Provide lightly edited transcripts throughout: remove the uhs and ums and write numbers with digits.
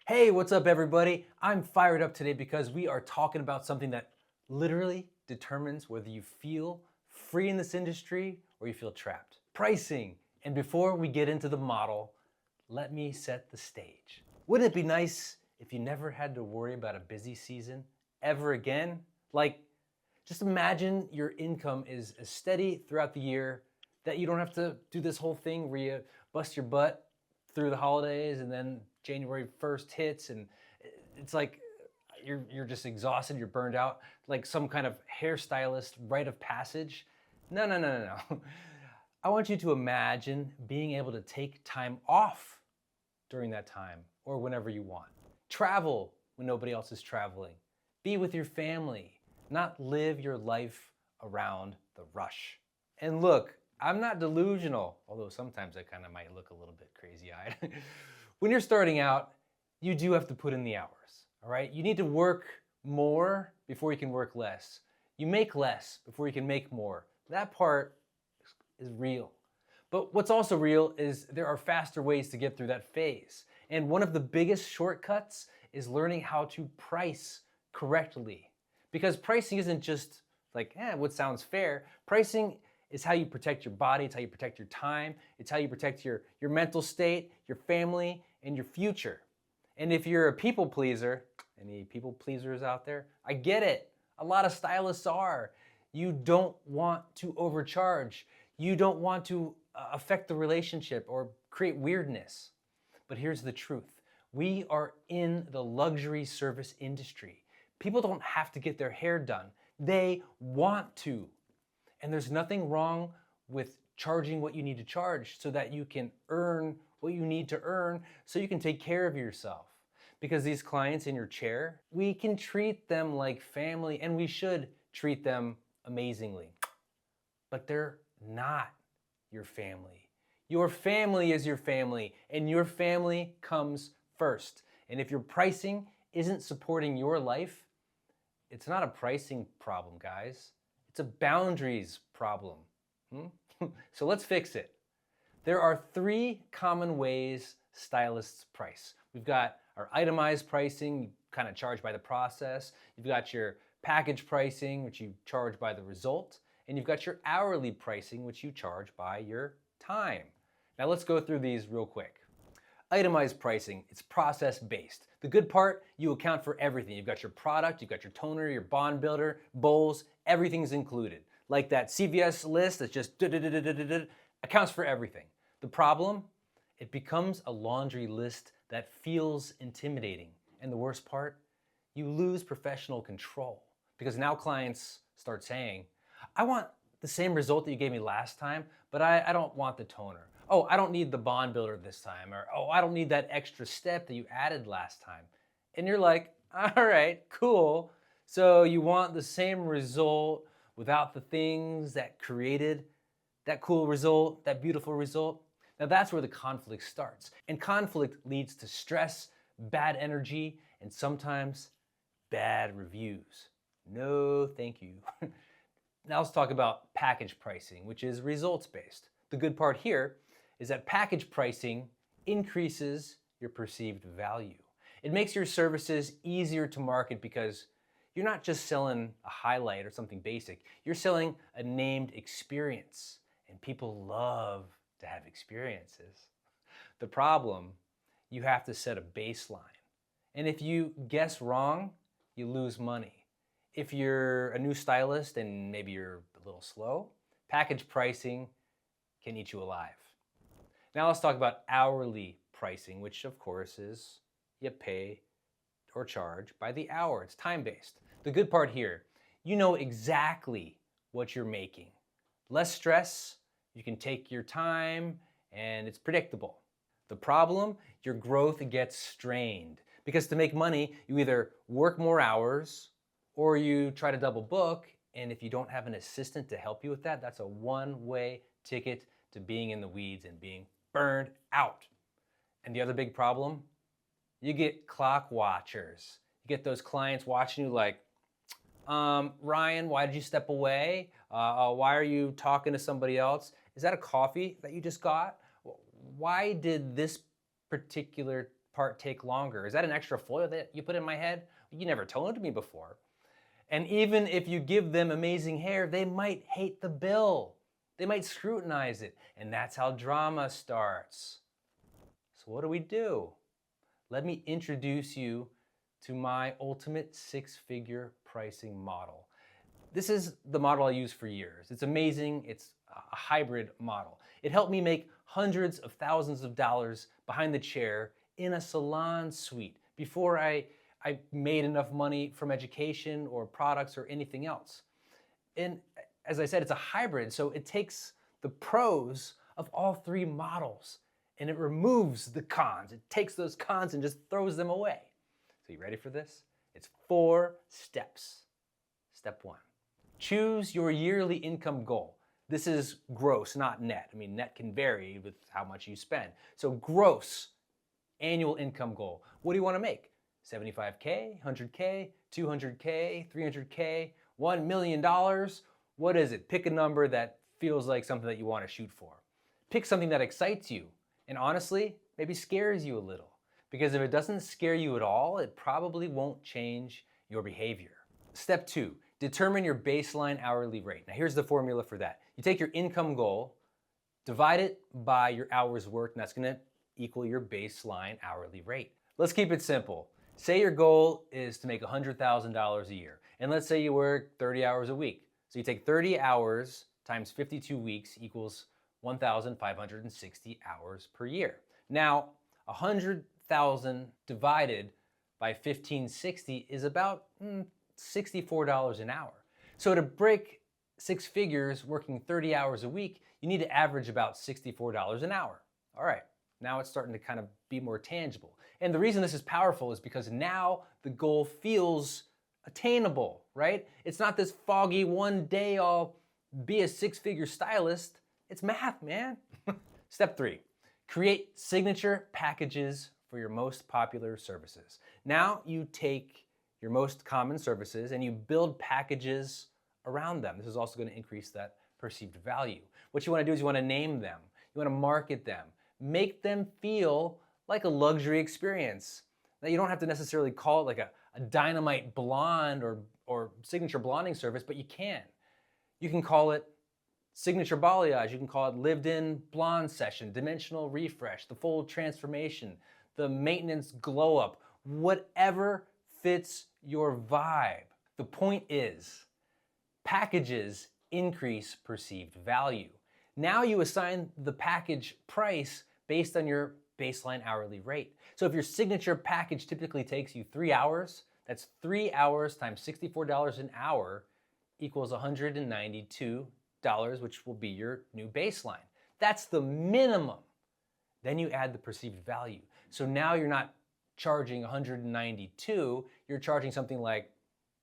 Hey, what's up, everybody? I'm fired up today because we are talking about something that literally determines whether you feel free in this industry or you feel trapped. Pricing. And before we get into the model, let me set the stage. Wouldn't it be nice if you never had to worry about a busy season ever again? Like, just imagine your income is as steady throughout the year that you don't have to do this whole thing where you bust your butt through the holidays and then January 1st hits and it's like you're just exhausted, you're burned out, like some kind of hairstylist rite of passage. No, no, no, no, no. I want you to imagine being able to take time off during that time or whenever you want. Travel when nobody else is traveling. Be with your family, not live your life around the rush. And look, I'm not delusional, although sometimes I kind of might look a little bit crazy-eyed. When you're starting out, you do have to put in the hours, all right? You need to work more before you can work less. You make less before you can make more. That part is real. But what's also real is there are faster ways to get through that phase. And one of the biggest shortcuts is learning how to price correctly. Because pricing isn't just like, what sounds fair. Pricing is how you protect your body, it's how you protect your time, it's how you protect your mental state, your family, and your future. And if you're a people pleaser, any people pleasers out there? I get it. A lot of stylists are. You don't want to overcharge. You don't want to affect the relationship or create weirdness. But here's the truth. We are in the luxury service industry. People don't have to get their hair done. They want to. And there's nothing wrong with charging what you need to charge so that you can earn what you need to earn so you can take care of yourself. Because these clients in your chair, we can treat them like family and we should treat them amazingly. But they're not your family. Your family is your family and your family comes first. And if your pricing isn't supporting your life, it's not a pricing problem, guys. It's a boundaries problem. So let's fix it. There are three common ways stylists price. We've got our itemized pricing, you kind of charge by the process. You've got your package pricing, which you charge by the result. And you've got your hourly pricing, which you charge by your time. Now let's go through these real quick. Itemized pricing, it's process-based. The good part, you account for everything. You've got your product, you've got your toner, your bond builder, bowls, everything's included. Like that CVS list that's just accounts for everything. The problem, it becomes a laundry list that feels intimidating. And the worst part, you lose professional control because now clients start saying, I want the same result that you gave me last time, but I don't want the toner. Oh, I don't need the bond builder this time. Or, oh, I don't need that extra step that you added last time. And you're like, all right, cool. So you want the same result without the things that created that cool result, that beautiful result? Now that's where the conflict starts. And conflict leads to stress, bad energy, and sometimes bad reviews. No, thank you. Now let's talk about package pricing, which is results-based. The good part here is that package pricing increases your perceived value. It makes your services easier to market because you're not just selling a highlight or something basic. You're selling a named experience, and people love to have experiences. The problem, you have to set a baseline. And if you guess wrong, you lose money. If you're a new stylist and maybe you're a little slow, package pricing can eat you alive. Now let's talk about hourly pricing, which of course is you pay or charge by the hour. It's time-based. The good part here, you know exactly what you're making. Less stress, you can take your time, and it's predictable. The problem, your growth gets strained because to make money, you either work more hours or you try to double book, and if you don't have an assistant to help you with that, that's a one-way ticket to being in the weeds and being burned out. And the other big problem, you get clock watchers. You get those clients watching you like, Ryan, why did you step away? Why are you talking to somebody else? Is that a coffee that you just got? Why did this particular part take longer? Is that an extra foil that you put in my head? You never toned me before. And even if you give them amazing hair, they might hate the bill. They might scrutinize it. And that's how drama starts. So what do we do? Let me introduce you to my ultimate six-figure pricing model. This is the model I used for years. It's amazing. It's a hybrid model. It helped me make hundreds of thousands of dollars behind the chair in a salon suite before I made enough money from education or products or anything else. And as I said, it's a hybrid, so it takes the pros of all three models and it removes the cons. It takes those cons and just throws them away. So you ready for this? It's 4 steps. Step 1, choose your yearly income goal. This is gross, not net. I mean, net can vary with how much you spend. So gross annual income goal. What do you want to make? 75K, 100K, 200K, 300K, $1 million? What is it? Pick a number that feels like something that you want to shoot for. Pick something that excites you and honestly, maybe scares you a little. Because if it doesn't scare you at all, it probably won't change your behavior. Step 2, determine your baseline hourly rate. Now here's the formula for that. You take your income goal, divide it by your hours worked, and that's gonna equal your baseline hourly rate. Let's keep it simple. Say your goal is to make $100,000 a year, and let's say you work 30 hours a week. So you take 30 hours times 52 weeks equals 1,560 hours per year. Now, 100,000 divided by 1,560 is about $64 an hour. So to break 6 figures working 30 hours a week, you need to average about $64 an hour. All right, now it's starting to kind of be more tangible. And the reason this is powerful is because now the goal feels attainable, right? It's not this foggy one day I'll be a 6-figure stylist. It's math, man. Step 3, create signature packages for your most popular services. Now you take your most common services and you build packages around them. This is also going to increase that perceived value. What you want to do is you want to name them. You want to market them. Make them feel like a luxury experience. Now you don't have to necessarily call it like a dynamite blonde or signature blonding service, but you can. You can call it signature balayage, you can call it lived-in blonde session, dimensional refresh, the full transformation, the maintenance glow up, whatever fits your vibe. The point is, packages increase perceived value. Now you assign the package price based on your baseline hourly rate. So if your signature package typically takes you 3 hours, that's 3 hours times $64 an hour equals $192, which will be your new baseline. That's the minimum. Then you add the perceived value. So now you're not charging $192, you're charging something like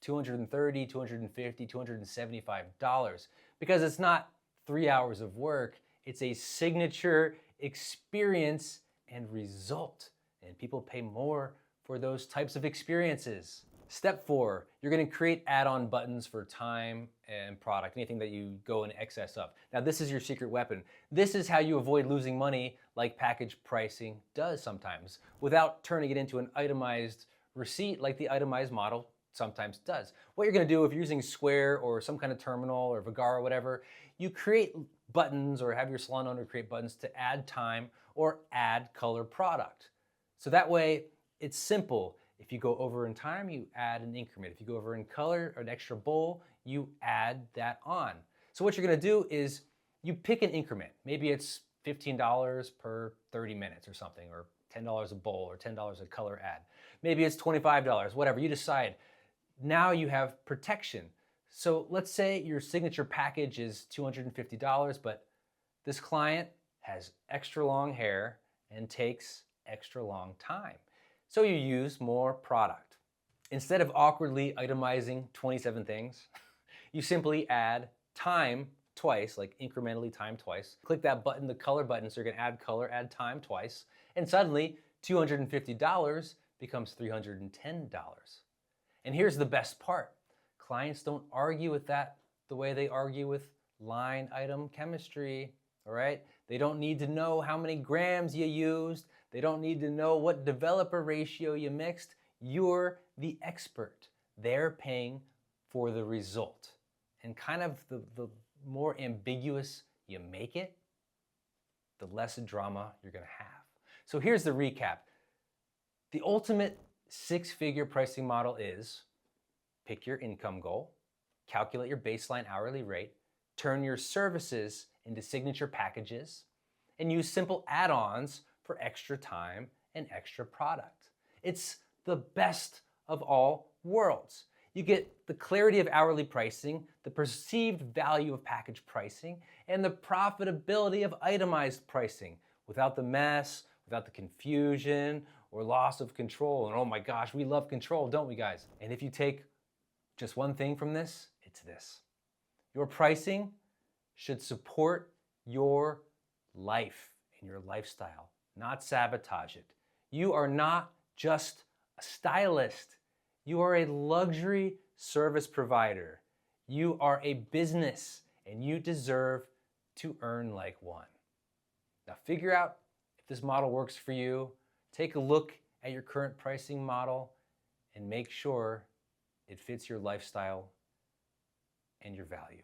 $230, $250, $275 because it's not 3 hours of work, it's a signature experience and result. And people pay more for those types of experiences. Step 4, you're gonna create add-on buttons for time and product, anything that you go in excess of. Now this is your secret weapon. This is how you avoid losing money like package pricing does sometimes, without turning it into an itemized receipt like the itemized model sometimes does. What you're gonna do if you're using Square or some kind of terminal or Vagara or whatever, you create buttons or have your salon owner create buttons to add time or add color product. So that way it's simple. If you go over in time, you add an increment. If you go over in color or an extra bowl, you add that on. So what you're gonna do is you pick an increment. Maybe it's $15 per 30 minutes or something, or $10 a bowl or $10 a color add. Maybe it's $25, whatever, you decide. Now you have protection. So let's say your signature package is $250, but this client has extra long hair and takes extra long time. So you use more product. Instead of awkwardly itemizing 27 things, you simply add time twice, like incrementally time twice. Click that button, the color button, so you're gonna add color, add time twice, and suddenly $250 becomes $310. And here's the best part. Clients don't argue with that the way they argue with line item chemistry, all right? They don't need to know how many grams you used. They don't need to know what developer ratio you mixed. You're the expert. They're paying for the result. And kind of the more ambiguous you make it, the less drama you're gonna have. So here's the recap. The ultimate six-figure pricing model is pick your income goal, calculate your baseline hourly rate, turn your services into signature packages, and use simple add-ons for extra time and extra product. It's the best of all worlds. You get the clarity of hourly pricing, the perceived value of package pricing, and the profitability of itemized pricing without the mess, without the confusion or loss of control. And oh my gosh, we love control, don't we guys? And if you take just one thing from this, it's this. Your pricing should support your life and your lifestyle, not sabotage it. You are not just a stylist. You are a luxury service provider. You are a business and you deserve to earn like one. Now figure out if this model works for you. Take a look at your current pricing model and make sure it fits your lifestyle and your value.